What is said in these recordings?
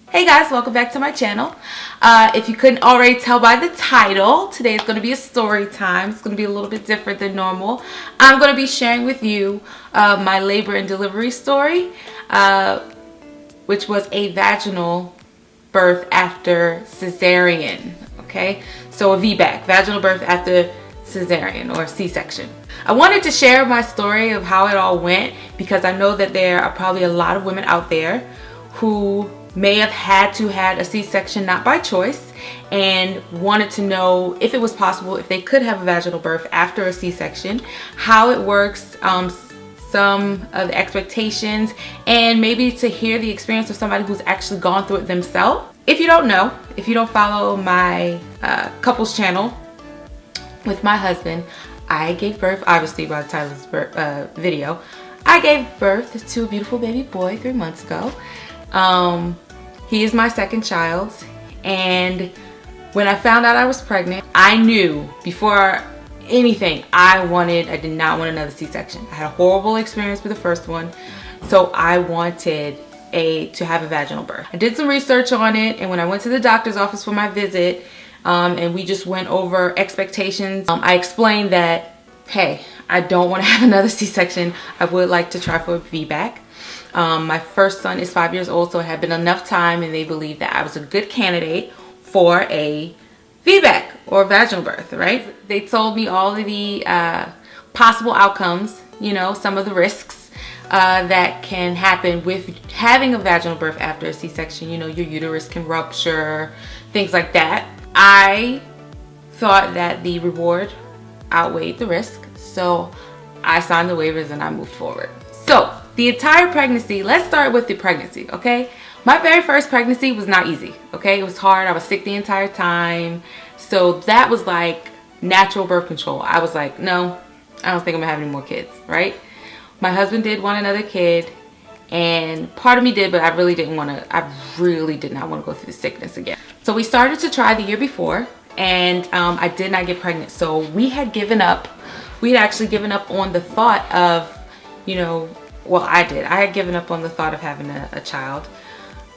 Hey guys, welcome back to my channel. If you couldn't already tell by the title, today is going to be a story time. It's going to be a little bit different than normal. I'm going to be sharing with you my labor and delivery story, which was a vaginal birth after cesarean. Okay, so a VBAC, vaginal birth after cesarean or C-section. I wanted to share my story of how it all went because I know that there are probably a lot of women out there who may have had to had a C-section not by choice and wanted to know if it was possible, if they could have a vaginal birth after a C-section, how it works, some of the expectations, and maybe to hear the experience of somebody who's actually gone through it themselves. If you don't know, if you don't follow my couples channel with my husband, I gave birth, obviously by the title of this video, I gave birth to a beautiful baby boy 3 months ago. He is my second child, and when I found out I was pregnant, I knew before anything I did not want another C-section. I had a horrible experience with the first one, so I wanted to have a vaginal birth. I did some research on it, and when I went to the doctor's office for my visit, and we just went over expectations, I explained that, hey, I don't want to have another C-section. I would like to try for a VBAC. My first son is 5 years old, so it had been enough time, and they believed that I was a good candidate for a VBAC or vaginal birth, right? They told me all of the possible outcomes, you know, some of the risks that can happen with having a vaginal birth after a C-section. You know, your uterus can rupture, things like that. I thought that the reward outweighed the risk, so I signed the waivers and I moved forward. So the entire pregnancy, let's start with the pregnancy, okay? My very first pregnancy was not easy, okay? It was hard. I was sick the entire time. So that was like natural birth control. I was like, no, I don't think I'm gonna have any more kids, right? My husband did want another kid, and part of me did, but I really did not want to go through the sickness again. So we started to try the year before, and I did not get pregnant. So we had given up. We had actually given up on the thought of, you know, well, I did. I had given up on the thought of having a child.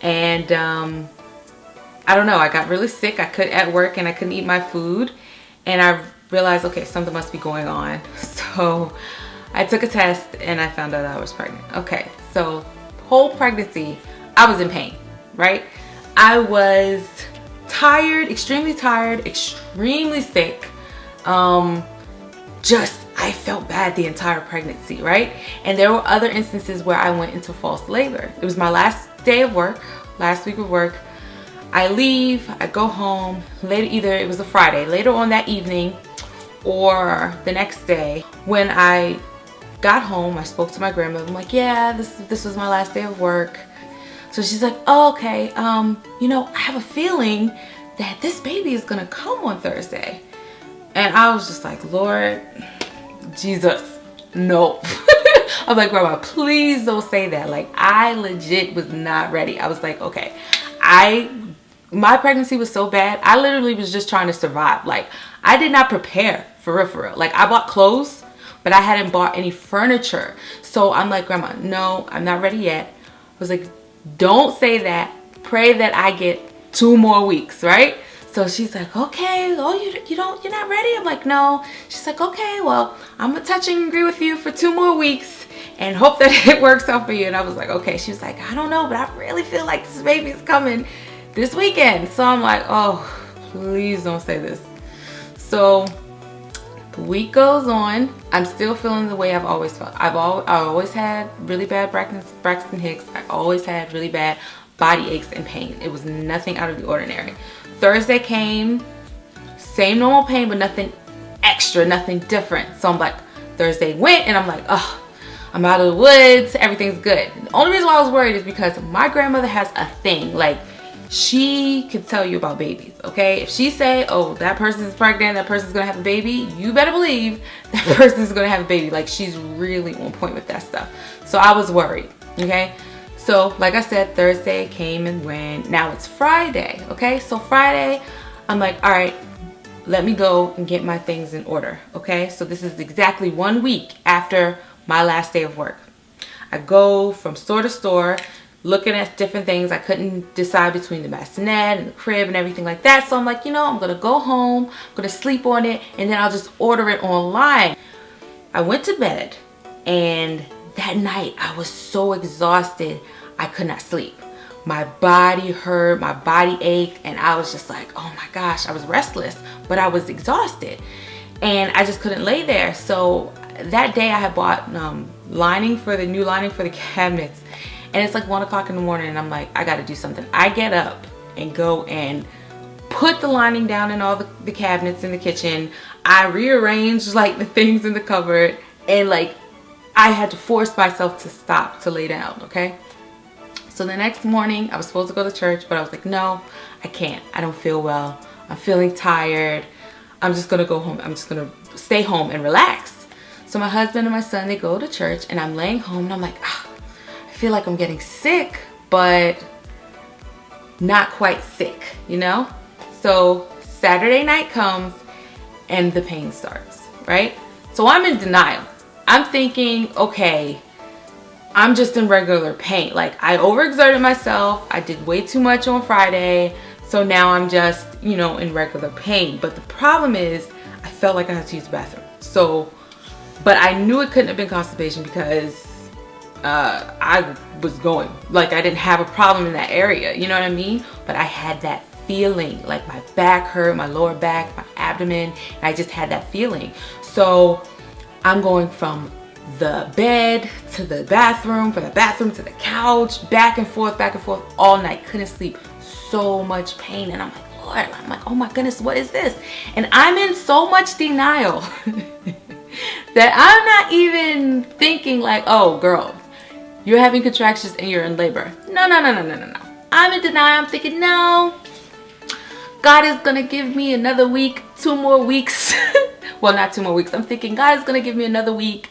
And I don't know, I got really sick. At work, and I couldn't eat my food. And I realized, okay, something must be going on. So I took a test and I found out I was pregnant. Okay, so whole pregnancy, I was in pain, right? I was tired, extremely sick. I felt bad the entire pregnancy, right? And there were other instances where I went into false labor. It was my last day of work, last week of work. I leave, I go home, either it was a Friday, later on that evening or the next day. When I got home, I spoke to my grandmother. I'm like, yeah, this was my last day of work. So she's like, oh, okay, you know, I have a feeling that this baby is gonna come on Thursday. And I was just like, Lord Jesus, no. I'm like, Grandma, please don't say that. Like, I legit was not ready. I was like, okay, my pregnancy was so bad, I literally was just trying to survive. Like, I did not prepare for real. Like, I bought clothes, but I hadn't bought any furniture. So I'm like, Grandma, no, I'm not ready yet. I was like, don't say that. Pray that I get 2 more weeks, right? So she's like, okay, oh, you're not ready? I'm like, no. She's like, okay, well, I'm gonna touch and agree with you for 2 more weeks and hope that it works out for you. And I was like, okay. She was like, I don't know, but I really feel like this baby's coming this weekend. So I'm like, oh, please don't say this. So the week goes on. I'm still feeling the way I've always felt. I always had really bad Braxton Hicks. I always had really bad body aches and pain. It was nothing out of the ordinary. Thursday came, same normal pain, but nothing extra, nothing different. So I'm like, Thursday went, and I'm like, oh, I'm out of the woods, everything's good. The only reason why I was worried is because my grandmother has a thing. Like, she could tell you about babies, okay? If she say, oh, that person's pregnant, that person's gonna have a baby, you better believe that person's gonna have a baby. Like, she's really on point with that stuff. So I was worried, okay? So like I said, Thursday came and went. Now it's Friday, okay? So Friday, I'm like, all right, let me go and get my things in order, okay? So this is exactly 1 week after my last day of work. I go from store to store looking at different things. I couldn't decide between the bassinet and the crib and everything like that. So I'm like, you know, I'm gonna go home, I'm gonna sleep on it, and then I'll just order it online. I went to bed, and that night I was so exhausted, I could not sleep. My body hurt, my body ached, and I was just like, oh my gosh, I was restless, but I was exhausted. And I just couldn't lay there. So that day I had bought lining for the new lining for the cabinets. And it's like 1 o'clock in the morning, and I'm like, I gotta do something. I get up and go and put the lining down in all the cabinets in the kitchen. I rearranged like the things in the cupboard, and like I had to force myself to stop to lay down, okay? So the next morning I was supposed to go to church, but I was like, no, I can't. I don't feel well. I'm feeling tired. I'm just gonna go home. I'm just gonna stay home and relax. So my husband and my son, they go to church, and I'm laying home, and I'm like, I feel like I'm getting sick, but not quite sick, you know? So Saturday night comes and the pain starts, right? So I'm in denial. I'm thinking, okay, I'm just in regular pain. Like, I overexerted myself. I did way too much on Friday. So now I'm just, you know, in regular pain. But the problem is I felt like I had to use the bathroom. So, but I knew it couldn't have been constipation because I was going. Like, I didn't have a problem in that area. You know what I mean? But I had that feeling. Like, my back hurt, my lower back, my abdomen. And I just had that feeling. So I'm going from the bed to the bathroom, from the bathroom to the couch, back and forth all night. Couldn't sleep. So much pain. And I'm like, Lord, I'm like, oh my goodness, what is this? And I'm in so much denial that I'm not even thinking like, oh girl, you're having contractions and you're in labor. No. I'm in denial. I'm thinking, no, God is gonna give me another week, 2 more weeks. Well, not 2 more weeks. I'm thinking God is gonna give me another week.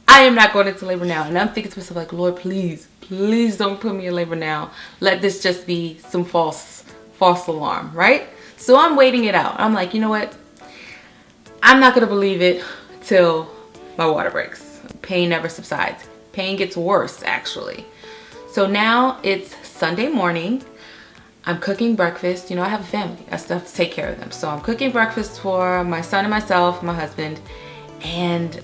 I am not going into labor now. And I'm thinking to myself like, Lord, please don't put me in labor now. Let this just be some false alarm, right? So I'm waiting it out. I'm like, you know what? I'm not gonna believe it till my water breaks. Pain never subsides. Pain gets worse, actually. So now it's Sunday morning. I'm cooking breakfast. You know, I have a family. I still have to take care of them. So I'm cooking breakfast for my son and myself, my husband, and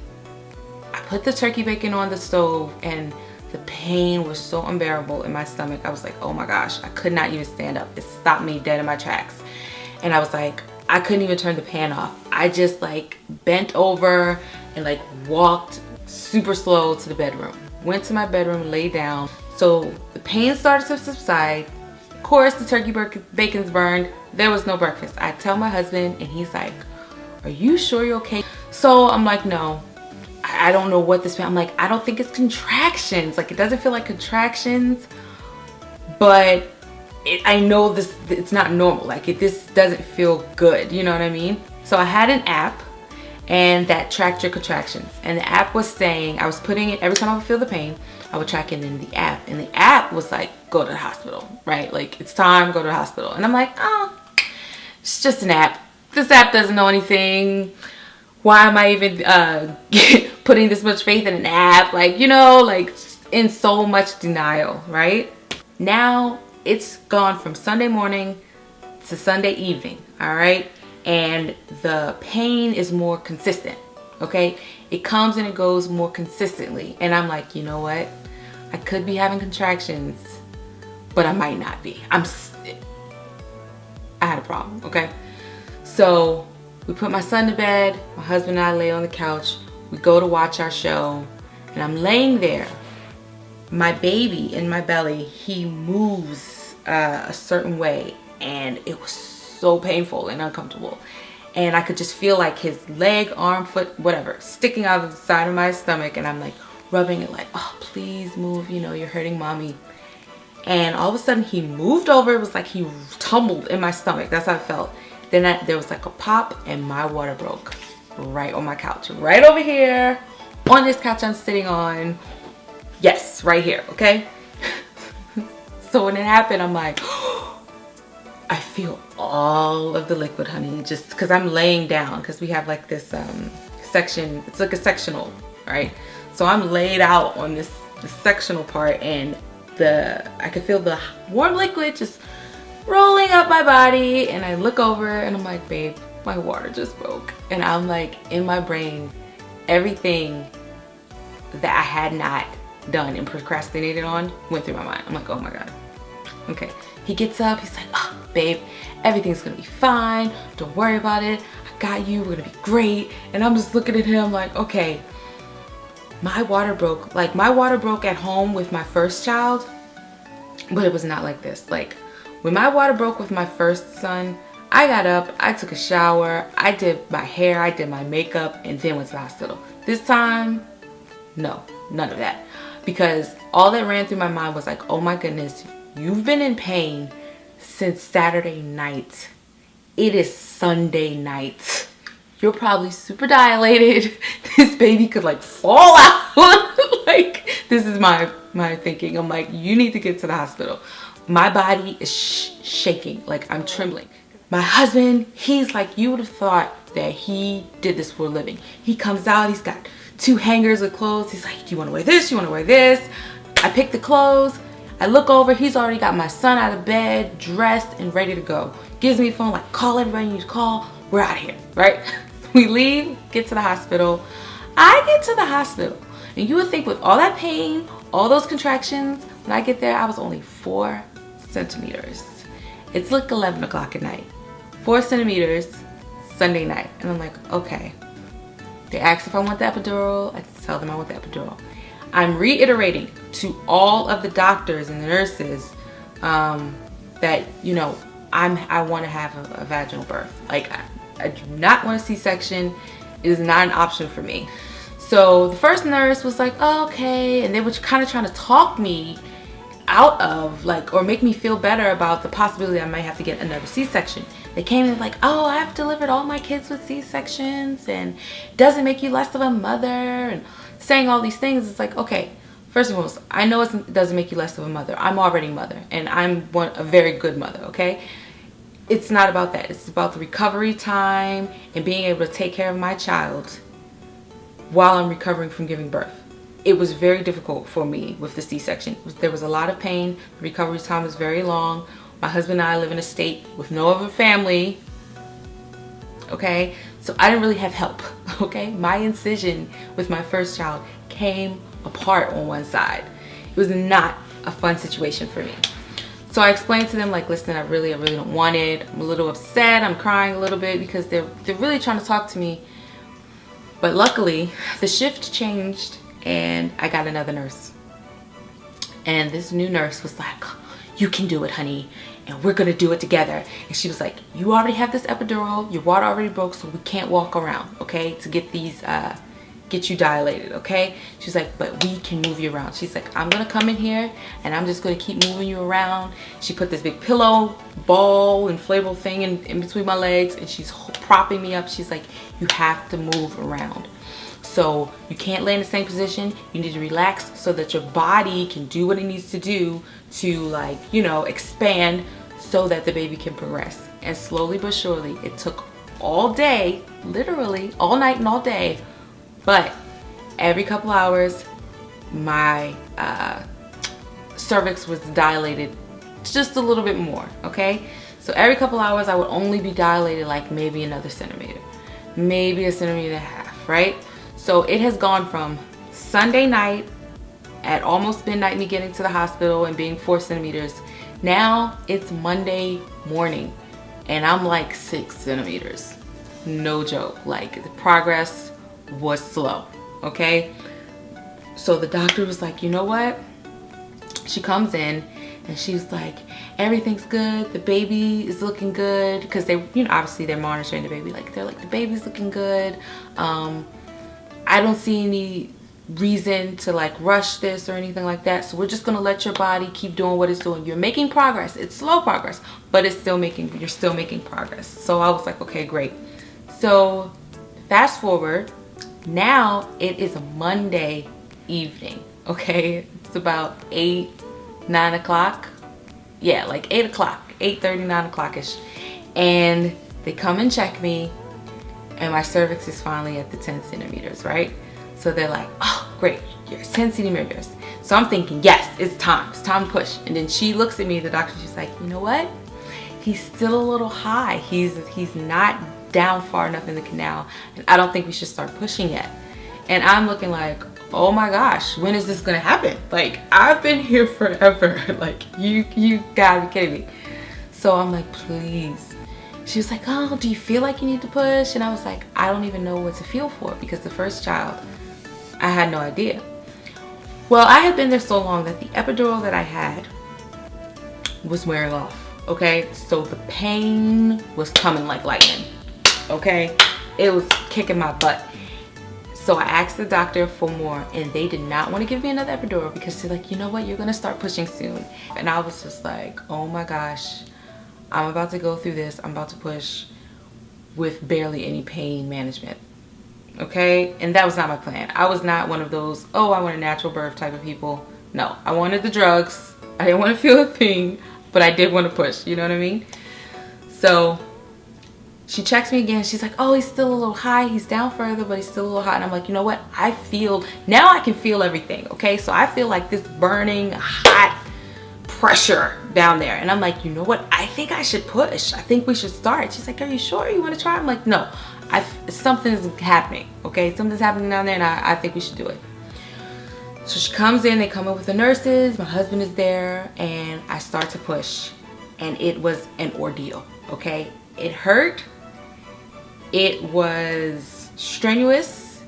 I put the turkey bacon on the stove, and the pain was so unbearable in my stomach. I was like, oh my gosh, I could not even stand up. It stopped me dead in my tracks. And I was like, I couldn't even turn the pan off. I just like bent over and like walked super slow to the bedroom. Went to my bedroom, laid down. So the pain started to subside. Of course, the turkey bacon's burned. There was no breakfast. I tell my husband, and he's like, are you sure you're okay? So I'm like, no, I don't know what this, I'm like, I don't think it's contractions. Like, it doesn't feel like contractions, but I know this, it's not normal. Like, this doesn't feel good. You know what I mean? So I had an app, and that tracked your contractions. And the app was saying, I was putting it, every time I would feel the pain, I would track it in the app. And the app was like, go to the hospital, right? Like, it's time, go to the hospital. And I'm like, oh, it's just an app. This app doesn't know anything. Why am I even putting this much faith in an app? Like, you know, like in so much denial, right? Now it's gone from Sunday morning to Sunday evening, all right? And the pain is more consistent, okay? It comes and it goes more consistently. And I'm like, you know what? I could be having contractions, but I might not be. I had a problem, okay? So we put my son to bed. My husband and I lay on the couch. We go to watch our show, and I'm laying there. My baby in my belly, he moves a certain way, and it was so painful and uncomfortable. And I could just feel like his leg, arm, foot, whatever, sticking out of the side of my stomach, and I'm like rubbing it like, oh, please move, you know, you're hurting mommy. And all of a sudden he moved over. It was like he tumbled in my stomach. That's how I felt. Then there was like a pop, and my water broke right on my couch, right over here on this couch I'm sitting on. Yes, right here, okay? So when it happened, I'm like, I feel all of the liquid, honey, just because I'm laying down, because we have like this section, it's like a sectional, right? So I'm laid out on this sectional part, and I could feel the warm liquid just rolling up my body, and I look over and I'm like, babe, my water just broke. And I'm like, in my brain, everything that I had not done and procrastinated on went through my mind. I'm like, oh my God. Okay. He gets up, he's like, oh, babe, everything's gonna be fine. Don't worry about it. I got you, we're gonna be great. And I'm just looking at him like, okay, my water broke. Like, my water broke at home with my first child, but it was not like this. Like, when my water broke with my first son, I got up, I took a shower, I did my hair, I did my makeup, and then went to the hospital. This time, no, none of that. Because all that ran through my mind was like, oh my goodness, you've been in pain since Saturday night. It is Sunday night. You're probably super dilated. This baby could like fall out. Like, this is my thinking. I'm like, you need to get to the hospital. My body is shaking, like I'm trembling. My husband, he's like, you would have thought that he did this for a living. He comes out, he's got 2 hangers of clothes. He's like, do you want to wear this? You want to wear this? I pick the clothes. I look over, he's already got my son out of bed, dressed and ready to go. Gives me a phone, like, call everybody you need to call. We're out of here, right? We leave, get to the hospital. I get to the hospital, and you would think with all that pain, all those contractions, when I get there, I was only 4 centimeters. It's like 11 o'clock at night. 4 centimeters, Sunday night. And I'm like, okay. They asked if I want the epidural. I tell them I want the epidural. I'm reiterating to all of the doctors and the nurses that, you know, I want to have a vaginal birth. Like, I do not want a C-section. It is not an option for me. So the first nurse was like, oh, okay. And they were kind of trying to talk me out of, like, or make me feel better about the possibility I might have to get another C-section. They came in like, oh, I've delivered all my kids with C-sections and it doesn't make you less of a mother, and saying all these things. It's like, okay, first of all, I know it doesn't make you less of a mother. I'm already a mother, and I'm a very good mother, okay? It's not about that. It's about the recovery time and being able to take care of my child while I'm recovering from giving birth. It was very difficult for me with the C-section. There was a lot of pain. The recovery time was very long. My husband and I live in a state with no other family, okay? So I didn't really have help, okay? My incision with my first child came apart on one side. It was not a fun situation for me. So I explained to them, like, listen, I really don't want it. I'm a little upset. I'm crying a little bit because they're really trying to talk to me. But luckily, the shift changed and I got another nurse. And this new nurse was like, you can do it, honey, and we're gonna do it together. And she was like, you already have this epidural, your water already broke, so we can't walk around, okay, to get these get you dilated, okay? She's like, but we can move you around. She's like, I'm gonna come in here and I'm just gonna keep moving you around. She put this big pillow ball inflatable thing in between my legs, and she's propping me up. She's like, you have to move around. So you can't lay in the same position. You need to relax so that your body can do what it needs to do to, like, you know, expand so that the baby can progress. And slowly but surely, it took all day, literally all night and all day, but every couple hours, my cervix was dilated just a little bit more, okay? So every couple hours, I would only be dilated like maybe another centimeter, maybe a centimeter and a half, right? So it has gone from Sunday night at almost midnight, me getting to the hospital and being 4 centimeters. Now it's Monday morning and I'm like 6 centimeters. No joke. Like, the progress was slow, okay? So the doctor was like, you know what? She comes in and she's like, everything's good. The baby is looking good. Because they, you know, obviously they're monitoring the baby. Like, they're like, the baby's looking good. I don't see any reason to like rush this or anything like that. So we're just gonna let your body keep doing what it's doing. You're making progress. It's slow progress, but you're still making progress. So I was like, okay, great. So fast forward, now it is a Monday evening, okay? It's about 8, 9 o'clock. Yeah, like 8 o'clock, 8:30, 9 o'clock-ish. And they come and check me, and my cervix is finally at the 10 centimeters, right? So they're like, oh, great, you're 10 centimeters. So I'm thinking, yes, it's time to push. And then she looks at me, the doctor, she's like, you know what? He's still a little high. He's not down far enough in the canal, and I don't think we should start pushing yet. And I'm looking like, oh my gosh, when is this gonna happen? Like, I've been here forever. Like, you gotta be kidding me. So I'm like, please. She was like, oh, do you feel like you need to push? And I was like, I don't even know what to feel for, because the first child, I had no idea. Well, I had been there so long that the epidural that I had was wearing off. Okay, so the pain was coming like lightning. Okay, it was kicking my butt. So I asked the doctor for more, and they did not want to give me another epidural, because they're like, you know what, you're gonna start pushing soon. And I was just like, oh my gosh, I'm about to go through this. I'm about to push with barely any pain management. Okay, and that was not my plan. I was not one of those, oh, I want a natural birth type of people. No, I wanted the drugs. I didn't want to feel a thing, but I did want to push, you know what I mean? So she checks me again. She's like, oh, he's still a little high. He's down further, but he's still a little hot. And I'm like, you know what? I feel, now I can feel everything, okay? So I feel like this burning, hot pressure down there. And I'm like, you know what? I think I should push. I think we should start. She's like, are you sure you want to try? I'm like, no, something's happening, okay? Something's happening down there, and I think we should do it. So she comes in, they come in with the nurses, my husband is there, and I start to push. And it was an ordeal, okay? It hurt. It was strenuous.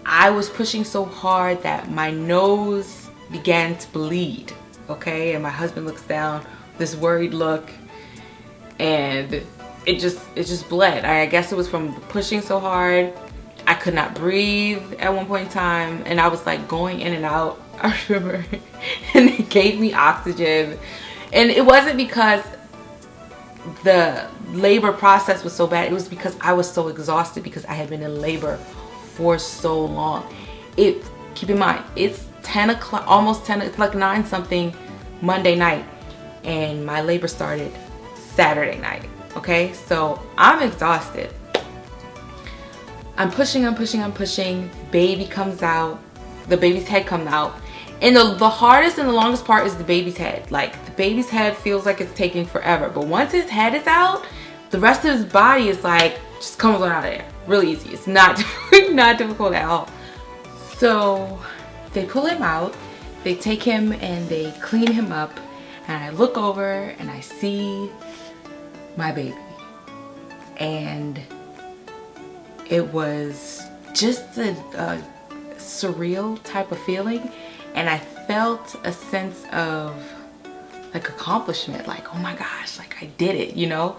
I was pushing so hard that my nose began to bleed, okay? And my husband looks down, this worried look, and it just bled. I guess it was from pushing so hard. I could not breathe at one point in time, and I was like going in and out. I remember, and they gave me oxygen, and it wasn't because the labor process was so bad. It was because I was so exhausted, because I had been in labor for so long. Keep in mind, it's 10 o'clock, almost 10, it's like 9 something Monday night, and my labor started Saturday night. Okay, so I'm exhausted. I'm pushing, baby comes out, the baby's head comes out. And the hardest and the longest part is the baby's head. Like, the baby's head feels like it's taking forever. But once his head is out, the rest of his body is like, just comes on out of there. Really easy. It's not, not difficult at all. So they pull him out, they take him and they clean him up. And I look over and I see my baby. And it was just a surreal type of feeling, and I felt a sense of like accomplishment, like, oh my gosh, like I did it, you know?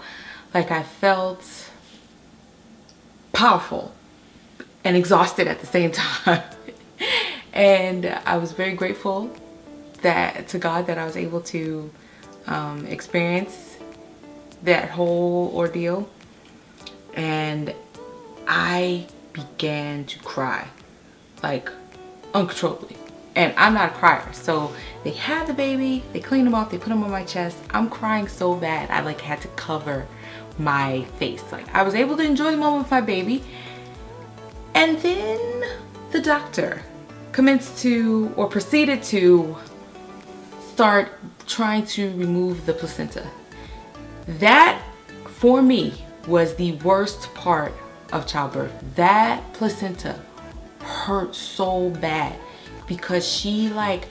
Like I felt powerful and exhausted at the same time. And I was very grateful to God that I was able to experience that whole ordeal. And I began to cry, like uncontrollably. And I'm not a crier, so they had the baby, they cleaned him off, they put him on my chest. I'm crying so bad I like had to cover my face. Like, I was able to enjoy the moment with my baby, and then the doctor proceeded to start trying to remove the placenta. That for me was the worst part of childbirth. That placenta hurt so bad, because she, like,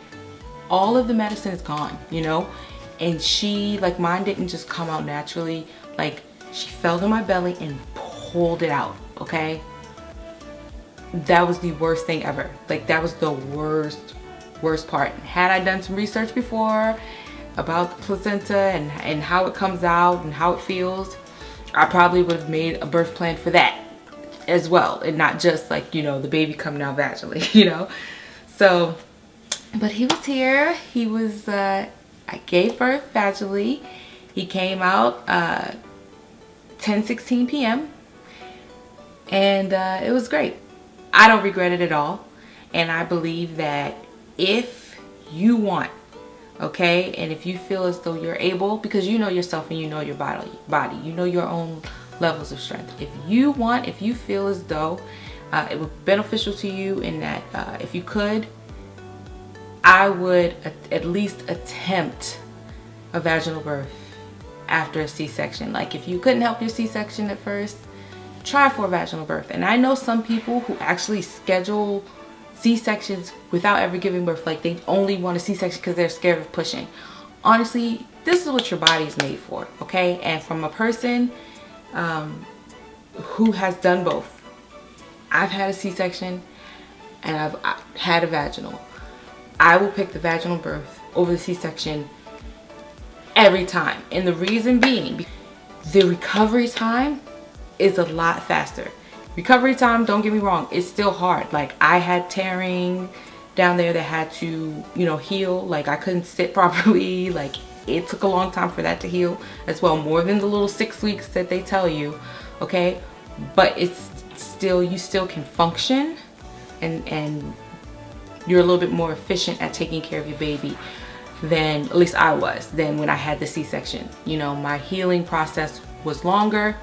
all of the medicine is gone, you know, and she, like, mine didn't just come out naturally. Like, she fell in my belly and pulled it out. Okay, that was the worst thing ever. Like, that was the worst part. Had I done some research before about the placenta and how it comes out and how it feels, I probably would have made a birth plan for that as well, and not just, like, you know, the baby coming out vaginally, you know. So, but he was here. He was, I gave birth vaginally. He came out 10:16 p.m. and it was great. I don't regret it at all. And I believe that if you want, okay, and if you feel as though you're able, because you know yourself and you know your body, you know your own levels of strength. If you want, if you feel as though it would be beneficial to you in that if you could, I would at least attempt a vaginal birth after a C-section. Like if you couldn't help your C-section at first, try for a vaginal birth. And I know some people who actually schedule C-sections without ever giving birth. Like they only want a C-section because they're scared of pushing. Honestly, this is what your body is made for, okay? And from a person who has done both, I've had a C-section and I've had a vaginal. I will pick the vaginal birth over the C-section every time. And the reason being, the recovery time is a lot faster. Recovery time, don't get me wrong, it's still hard. Like I had tearing down there that had to, you know, heal. Like I couldn't sit properly. Like it took a long time for that to heal as well, more than the little 6 weeks that they tell you, okay? But it's still, you still can function, and you're a little bit more efficient at taking care of your baby than, at least I was, than when I had the C-section. You know, my healing process was longer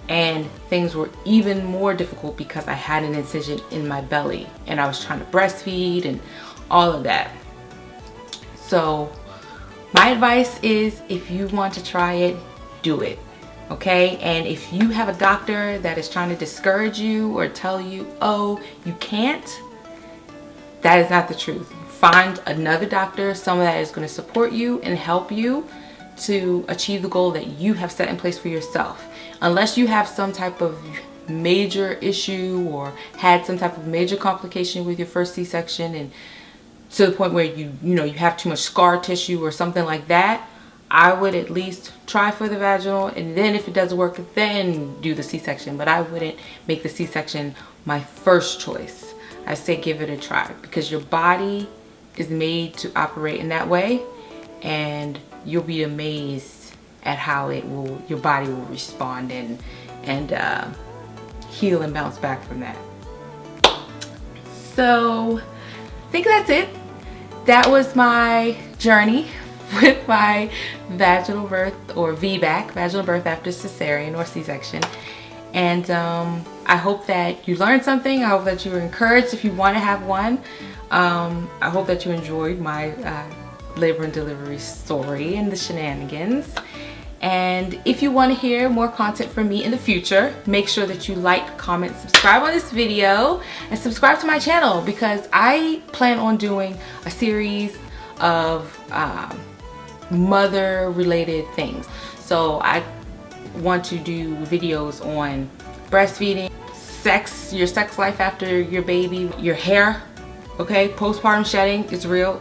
and things were even more difficult because I had an incision in my belly and I was trying to breastfeed and all of that. So my advice is, if you want to try it, do it, okay? And if you have a doctor that is trying to discourage you or tell you, oh, you can't, that is not the truth. Find another doctor, someone that is going to support you and help you to achieve the goal that you have set in place for yourself. Unless you have some type of major issue or had some type of major complication with your first C-section, and to the point where you have too much scar tissue or something like that, I would at least try for the vaginal, and then if it doesn't work, then do the C-section. But I wouldn't make the C-section my first choice. I say give it a try, because your body is made to operate in that way, and you'll be amazed at how your body will respond and heal and bounce back from that. So I think that's it. That was my journey with my vaginal birth, or VBAC, vaginal birth after cesarean or C-section. And I hope that you learned something. I hope that you were encouraged if you want to have one. I hope that you enjoyed my labor and delivery story and the shenanigans. And if you want to hear more content from me in the future, make sure that you like, comment, subscribe on this video, and subscribe to my channel, because I plan on doing a series of mother related things. So I want to do videos on breastfeeding, sex, your sex life after your baby, your hair, okay, postpartum shedding is real.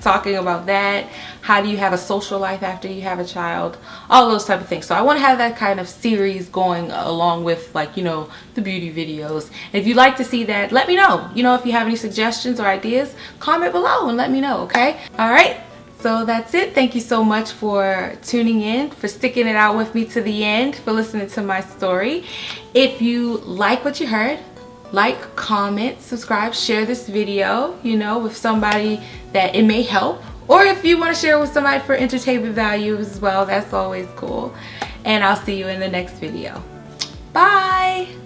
Talking about that, how do you have a social life after you have a child, all those type of things. So I want to have that kind of series going along with, like, you know, the beauty videos. And if you'd like to see that, let me know. You know, if you have any suggestions or ideas, comment below and let me know, okay? All right, so that's it. Thank you so much for tuning in, for sticking it out with me to the end, for listening to my story. If you like what you heard, like, comment, subscribe, share this video, you know, with somebody that it may help. Or if you want to share with somebody for entertainment value as well, that's always cool. And I'll see you in the next video. Bye!